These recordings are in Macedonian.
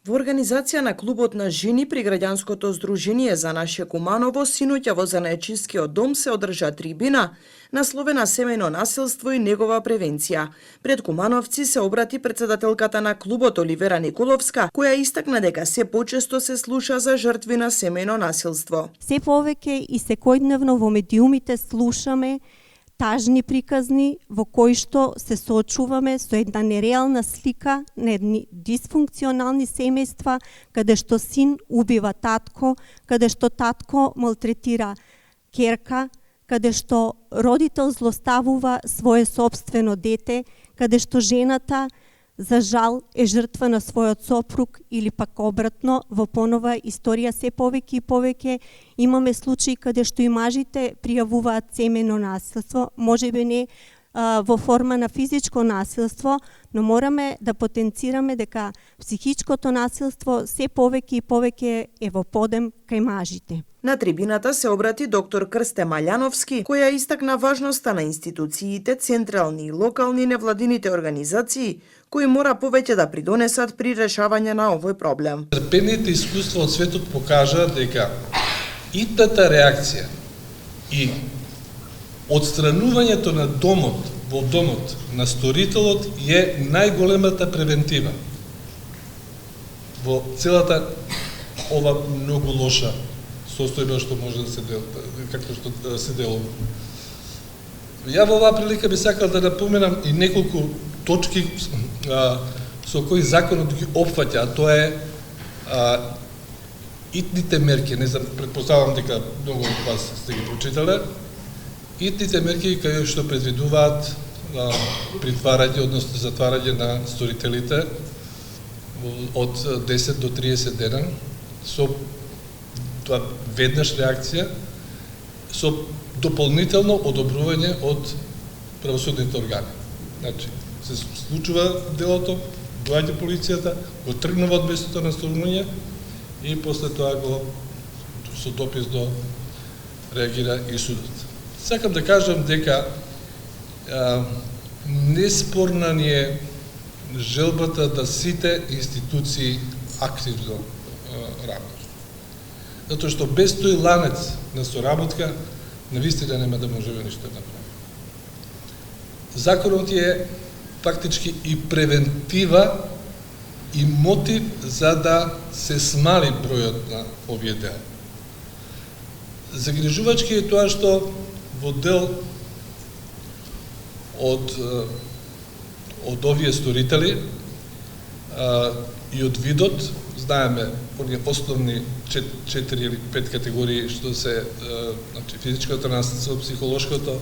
Во организација на Клубот на жени при Граѓанското здружение за наше Куманово, синоќа во Занаечискиот дом се одржа трибина насловена Семејно насилство и негова превенција. Пред кумановци се обрати председателката на клубот Оливера Николовска, која истакна дека се почесто се слуша за жртви на семејно насилство. Се повеќе и секојдневно во медиумите слушаме тажни приказни во кои што се соочуваме со една нереална слика на едни дисфункционални семејства, каде што син убива татко, каде што татко малтретира ќерка, каде што родител злоставува свое собствено дете, каде што жената за жал е жртва на својот сопруг или пак обратно. Во понова историја се повеќе и повеќе имаме случаи каде што и мажите пријавуваат семејно насилство, можеби не во форма на физичко насилство, но мораме да потенцираме дека психичкото насилство се повеќе и повеќе е во подем кај мажите. На трибината се обрати доктор Крсте Маљановски, која истакна важноста на институциите, централни и локални невладините организации, кои мора повеќе да придонесат при решавање на овој проблем. Трпените искуства од светот покажа дека итната реакција и отстранувањето на во домот на сторителот е најголемата превентива во целата ова многу лоша состојба што може да се како што се делува. Ја во оваа прилика би сакал да напоменам и неколку точки со кои законот ги опфаќа, а тоа е итните мерки, не знам, предпоставам дека многу од вас сте ги прочитале, итните мерки кои што предвидуваат притварање, односно затварање на сторителите од 10 до 30 дена, со тоа веднаш реакција, со дополнително одобрување од правосудните органи. Значи, се случува делото, доаѓа полицијата, го тргнува од местото на станување и после тоа го со допис до реагира и судот. Сакам да кажам дека неспорна ни е желбата да сите институции активно работат. Затоа што без тој ланец на соработка, навистина нема да можеме ништо да направиме. Законот е фактички и превентива и мотив за да се смали бројот на овие дела. Загрижувачки е тоа што во дел од овие сторители и од видот, знаеме оние основни 4 или 5 категории што се значи физичкото насилство, психолошкото,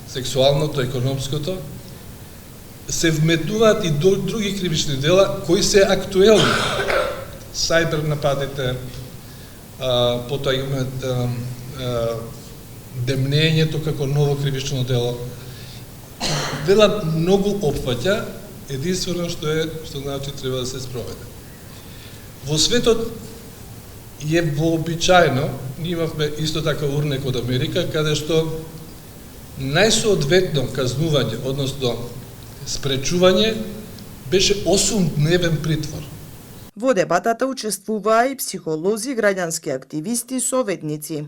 сексуалното, економското, се вметнуваат и други кривични дела кои се актуелни. Сајбер нападите, потоа имаме демнењето како ново кривично дело. Дела многу опфаќа, единствено што значи треба да се спроведе. Во светот е вообичаено, ние имавме исто така урнек од Америка, каде што најсоодветно казнување, односно спречување, беше 8-дневен притвор. Во дебатата учествуваа и психолози, граѓански активисти, советници.